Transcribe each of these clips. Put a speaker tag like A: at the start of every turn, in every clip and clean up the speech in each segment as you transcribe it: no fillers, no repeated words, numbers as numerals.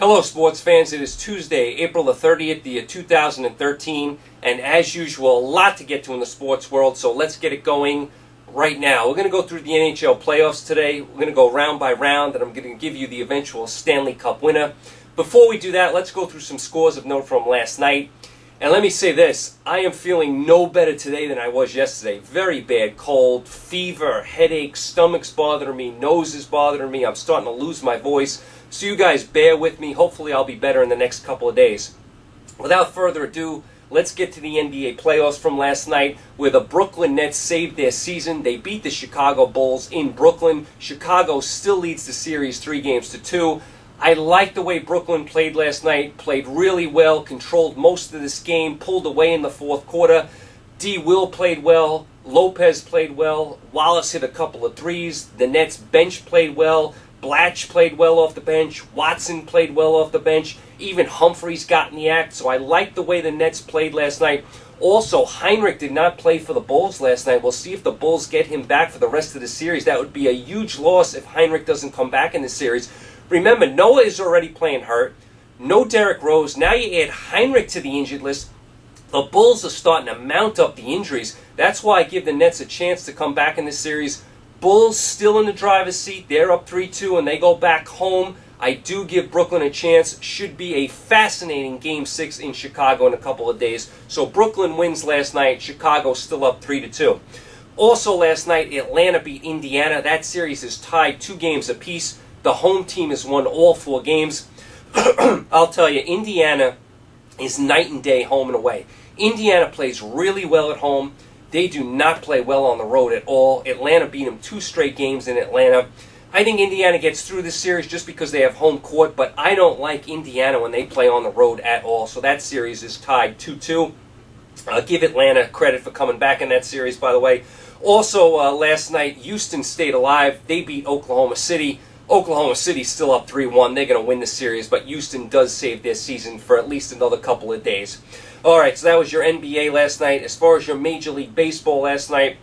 A: Hello sports fans, it is Tuesday, April the 30th, the year 2013, and as usual, a lot to get to in the sports world, so let's get it going right now. We're going to go through the NHL playoffs today. We're going to go round by round, and I'm going to give you the eventual Stanley Cup winner. Before we do that, let's go through some scores of note from last night. And let me say this, I am feeling no better today than I was yesterday. Very bad cold, fever, headache, stomach's bothering me, nose is bothering me, I'm starting to lose my voice. So you guys bear with me. Hopefully I'll be better in the next couple of days. Without further ado, let's get to the NBA playoffs from last night where the Brooklyn Nets saved their season. They beat the Chicago Bulls in Brooklyn. Chicago still leads the series 3-2. I liked the way Brooklyn played last night, played really well, controlled most of this game, pulled away in the fourth quarter. D. Will played well, Lopez played well, Wallace hit a couple of threes, the Nets bench played well, Blatch played well off the bench, Watson played well off the bench, even Humphreys got in the act, so I liked the way the Nets played last night. Also, Heinrich did not play for the Bulls last night. We'll see if the Bulls get him back for the rest of the series. That would be a huge loss if Heinrich doesn't come back in the series. Remember, Noah is already playing hurt. No Derrick Rose. Now you add Heinrich to the injured list. The Bulls are starting to mount up the injuries. That's why I give the Nets a chance to come back in this series. Bulls still in the driver's seat. They're up 3-2 and they go back home. I do give Brooklyn a chance. Should be a fascinating Game 6 in Chicago in a couple of days. So Brooklyn wins last night. Chicago still up 3-2. Also last night, Atlanta beat Indiana. That series is tied 2 games apiece. The home team has won all 4 games. I'll tell you, Indiana is night and day home and away. Indiana plays really well at home. They do not play well on the road at all. Atlanta beat them 2 straight games in Atlanta. I think Indiana gets through this series just because they have home court, but I don't like Indiana when they play on the road at all. So that series is tied 2-2. Give Atlanta credit for coming back in that series, by the way. Also, last night, Houston stayed alive. They beat Oklahoma City. Oklahoma City's still up 3-1. They're going to win the series, but Houston does save their season for at least another couple of days. All right, so that was your NBA last night. As far as your Major League Baseball last night,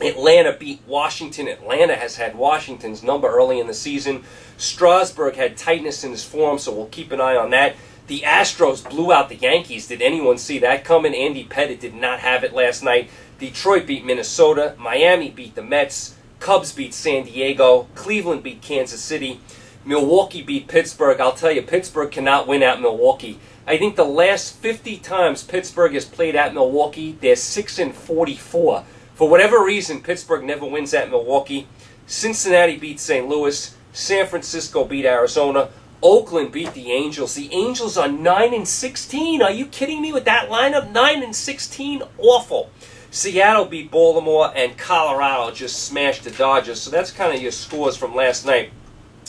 A: Atlanta beat Washington. Atlanta has had Washington's number early in the season. Strasburg had tightness in his form, so we'll keep an eye on that. The Astros blew out the Yankees. Did anyone see that coming? Andy Pettit did not have it last night. Detroit beat Minnesota. Miami beat the Mets. Cubs beat San Diego. Cleveland beat Kansas City. Milwaukee beat Pittsburgh. I'll tell you, Pittsburgh cannot win at Milwaukee. I think the last 50 times Pittsburgh has played at Milwaukee, they're 6-44. For whatever reason, Pittsburgh never wins at Milwaukee. Cincinnati beat St. Louis. San Francisco beat Arizona. Oakland beat the Angels. The Angels are 9-16. Are you kidding me with that lineup? 9-16? Awful. Seattle beat Baltimore, and Colorado just smashed the Dodgers. So that's kind of your scores from last night.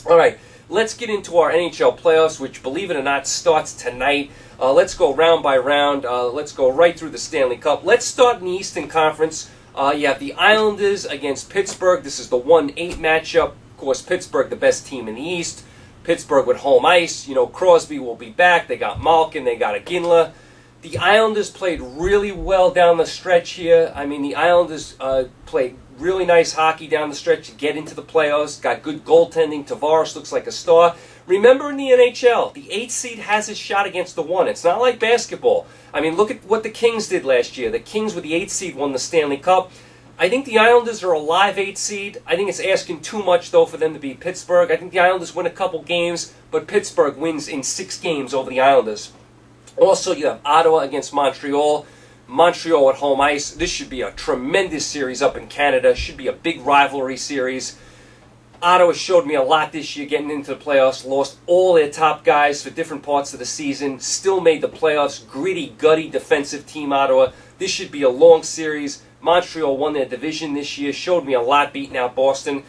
A: All right, let's get into our NHL playoffs, which, believe it or not, starts tonight. Let's go round by round. Let's go right through the Stanley Cup. Let's start in the Eastern Conference. You have the Islanders against Pittsburgh. This is the 1-8 matchup. Of course, Pittsburgh, the best team in the East. Pittsburgh with home ice. You know, Crosby will be back. They got Malkin. They got Iginla. The Islanders played really well down the stretch here. I mean, the Islanders played really nice hockey down the stretch to get into the playoffs. Got good goaltending. Tavares looks like a star. Remember in the NHL, the 8th seed has a shot against the 1. It's not like basketball. I mean, look at what the Kings did last year. The Kings with the 8th seed won the Stanley Cup. I think the Islanders are a live 8th seed. I think it's asking too much, though, for them to beat Pittsburgh. I think the Islanders win a couple games, but Pittsburgh wins in 6 games over the Islanders. Also, you have Ottawa against Montreal. Montreal at home ice. This should be a tremendous series up in Canada. Should be a big rivalry series. Ottawa showed me a lot this year getting into the playoffs. Lost all their top guys for different parts of the season. Still made the playoffs. Gritty, gutty defensive team Ottawa. This should be a long series. Montreal won their division this year. Showed me a lot beating out Boston.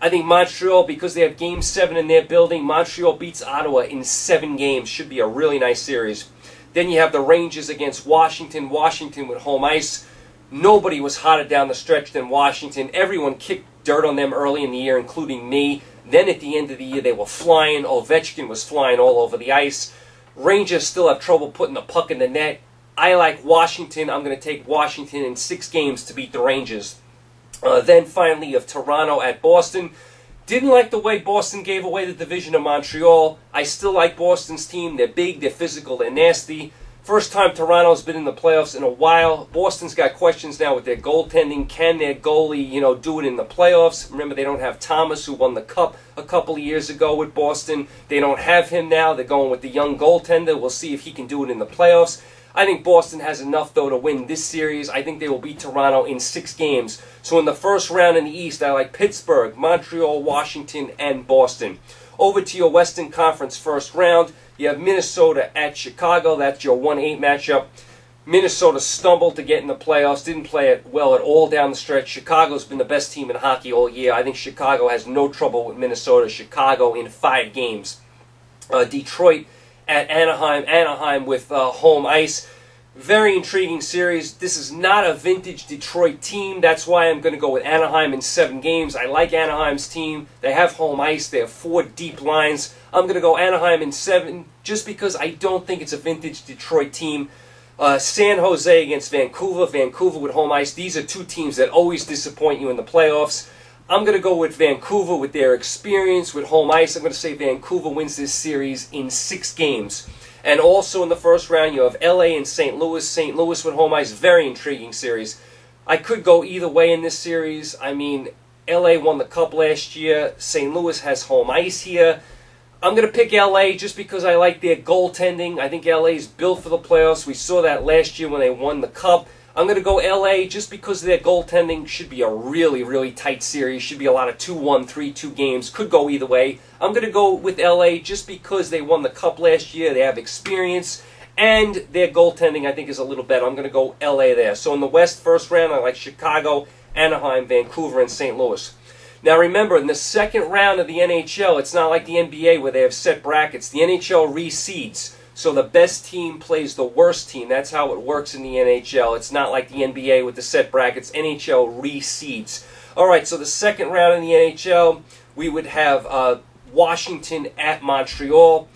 A: I think Montreal, because they have Game 7 in their building, Montreal beats Ottawa in 7 games. Should be a really nice series. Then you have the Rangers against Washington. Washington with home ice. Nobody was hotter down the stretch than Washington. Everyone kicked dirt on them early in the year, including me. Then at the end of the year, they were flying. Ovechkin was flying all over the ice. Rangers still have trouble putting the puck in the net. I like Washington. I'm going to take Washington in 6 games to beat the Rangers. Then finally, you have Toronto at Boston. Didn't like the way Boston gave away the division to Montreal. I still like Boston's team. They're big, they're physical, they're nasty. First time Toronto's been in the playoffs in a while. Boston's got questions now with their goaltending. Can their goalie, do it in the playoffs? Remember, they don't have Thomas, who won the Cup a couple of years ago with Boston. They don't have him now. They're going with the young goaltender. We'll see if he can do it in the playoffs. I think Boston has enough, though, to win this series. I think they will beat Toronto in 6 games. So in the first round in the East, I like Pittsburgh, Montreal, Washington, and Boston. Over to your Western Conference first round. You have Minnesota at Chicago. That's your 1-8 matchup. Minnesota stumbled to get in the playoffs. Didn't play it well at all down the stretch. Chicago's been the best team in hockey all year. I think Chicago has no trouble with Minnesota. Chicago in 5 games. Detroit at Anaheim. Anaheim with home ice. Very intriguing series. This is not a vintage Detroit team. That's why I'm going to go with Anaheim in 7 games. I like Anaheim's team. They have home ice. They have 4 deep lines. I'm going to go Anaheim in 7 just because I don't think it's a vintage Detroit team. San Jose against Vancouver. Vancouver with home ice. These are 2 teams that always disappoint you in the playoffs. I'm going to go with Vancouver with their experience with home ice. I'm going to say Vancouver wins this series in 6 games. And also in the first round, you have LA and St. Louis. St. Louis with home ice, very intriguing series. I could go either way in this series. I mean, LA won the Cup last year. St. Louis has home ice here. I'm going to pick LA just because I like their goaltending. I think LA is built for the playoffs. We saw that last year when they won the Cup. I'm going to go LA just because their goaltending should be a really, really tight series. Should be a lot of 2-1, 3-2 games. Could go either way. I'm going to go with LA just because they won the Cup last year. They have experience. And their goaltending, I think, is a little better. I'm going to go LA there. So in the West, first round, I like Chicago, Anaheim, Vancouver, and St. Louis. Now remember, in the second round of the NHL, it's not like the NBA where they have set brackets. The NHL reseeds. So the best team plays the worst team. That's how it works in the NHL. It's not like the NBA with the set brackets. NHL reseeds. All right, so the second round in the NHL, we would have Washington at Montreal.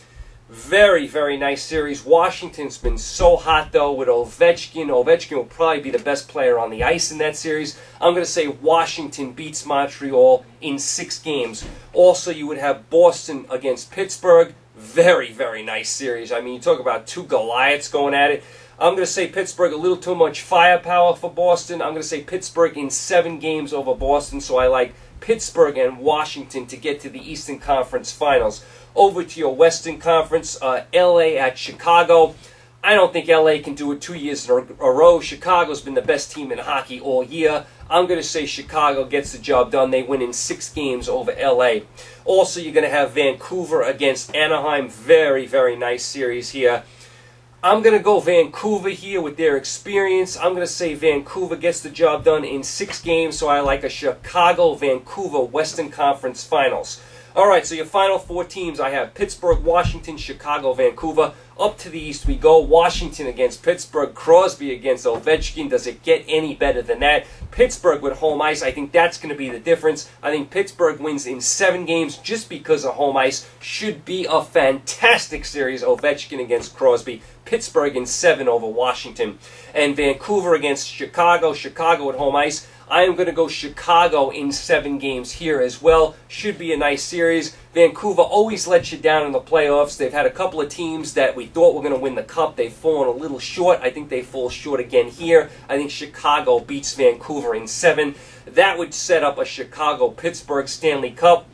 A: Very, very nice series. Washington's been so hot, though, with Ovechkin. Ovechkin will probably be the best player on the ice in that series. I'm going to say Washington beats Montreal in 6 games. Also, you would have Boston against Pittsburgh. Very, very nice series. I mean, you talk about 2 Goliaths going at it. I'm going to say Pittsburgh, a little too much firepower for Boston. I'm going to say Pittsburgh in 7 games over Boston. So I like Pittsburgh and Washington to get to the Eastern Conference Finals. Over to your Western Conference, LA at Chicago. I don't think LA can do it 2 years in a row. Chicago's been the best team in hockey all year. I'm going to say Chicago gets the job done. They win in 6 games over LA. Also, you're going to have Vancouver against Anaheim. Very, very nice series here. I'm going to go Vancouver here with their experience. I'm going to say Vancouver gets the job done in 6 games, so I like a Chicago-Vancouver Western Conference Finals. All right, so your final 4 teams, I have Pittsburgh, Washington, Chicago, Vancouver. Up to the East we go. Washington against Pittsburgh. Crosby against Ovechkin. Does it get any better than that? Pittsburgh with home ice. I think that's going to be the difference. I think Pittsburgh wins in 7 games just because of home ice. Should be a fantastic series. Ovechkin against Crosby. Pittsburgh in 7 over Washington. And Vancouver against Chicago. Chicago with home ice. I am going to go Chicago in 7 games here as well. Should be a nice series. Vancouver always lets you down in the playoffs. They've had a couple of teams that we thought were going to win the Cup. They've fallen a little short. I think they fall short again here. I think Chicago beats Vancouver in 7. That would set up a Chicago-Pittsburgh Stanley Cup.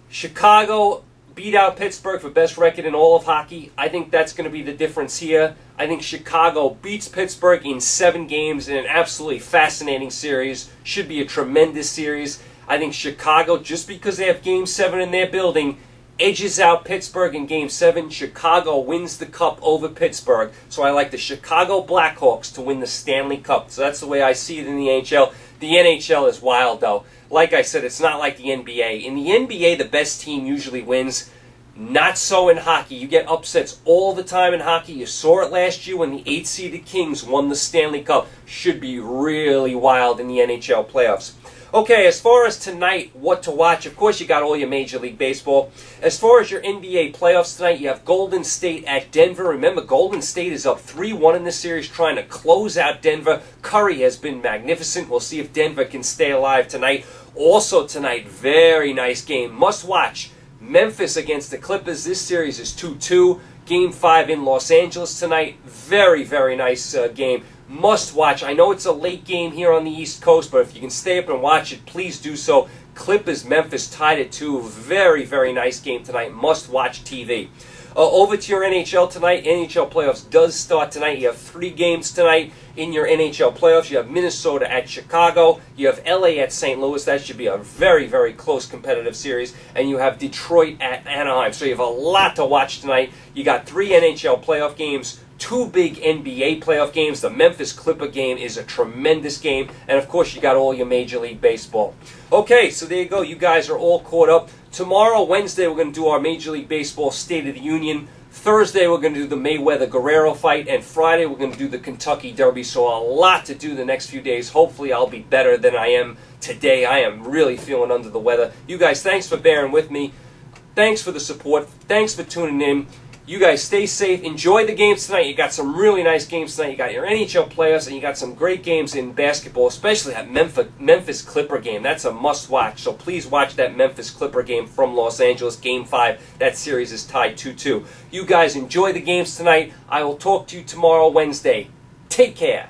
A: Chicago beat out Pittsburgh for best record in all of hockey. I think that's going to be the difference here. I think Chicago beats Pittsburgh in 7 games in an absolutely fascinating series. Should be a tremendous series. I think Chicago, just because they have Game 7 in their building, edges out Pittsburgh in Game 7. Chicago wins the Cup over Pittsburgh. So I like the Chicago Blackhawks to win the Stanley Cup. So that's the way I see it in the NHL. The NHL is wild, though. Like I said, it's not like the NBA. In the NBA, the best team usually wins. Not so in hockey. You get upsets all the time in hockey. You saw it last year when the 8-seeded Kings won the Stanley Cup. Should be really wild in the NHL playoffs. Okay, as far as tonight, what to watch, of course you got all your Major League Baseball. As far as your NBA playoffs tonight, you have Golden State at Denver. Remember, Golden State is up 3-1 in this series, trying to close out Denver. Curry has been magnificent. We'll see if Denver can stay alive tonight. Also tonight, very nice game. Must watch. Memphis against the Clippers. This series is 2-2. Game 5 in Los Angeles tonight. Very, very nice game. Must watch. I know it's a late game here on the East Coast, but if you can stay up and watch it, please do so. Clippers-Memphis tied at 2. Very, very nice game tonight. Must watch TV. Over to your NHL tonight. NHL playoffs does start tonight. You have 3 games tonight in your NHL playoffs. You have Minnesota at Chicago. You have LA at St. Louis. That should be a very, very close competitive series. And you have Detroit at Anaheim. So you have a lot to watch tonight. You got 3 NHL playoff games, 2 big NBA playoff games. The Memphis Clipper game is a tremendous game. And, of course, you got all your Major League Baseball. Okay, so there you go. You guys are all caught up. Tomorrow, Wednesday, we're going to do our Major League Baseball State of the Union. Thursday, we're going to do the Mayweather-Guerrero fight. And Friday, we're going to do the Kentucky Derby. So a lot to do the next few days. Hopefully, I'll be better than I am today. I am really feeling under the weather. You guys, thanks for bearing with me. Thanks for the support. Thanks for tuning in. You guys stay safe. Enjoy the games tonight. You got some really nice games tonight. You got your NHL playoffs, and you got some great games in basketball, especially that Memphis Clipper game. That's a must-watch. So please watch that Memphis Clipper game from Los Angeles, Game 5. That series is tied 2-2. You guys enjoy the games tonight. I will talk to you tomorrow, Wednesday. Take care.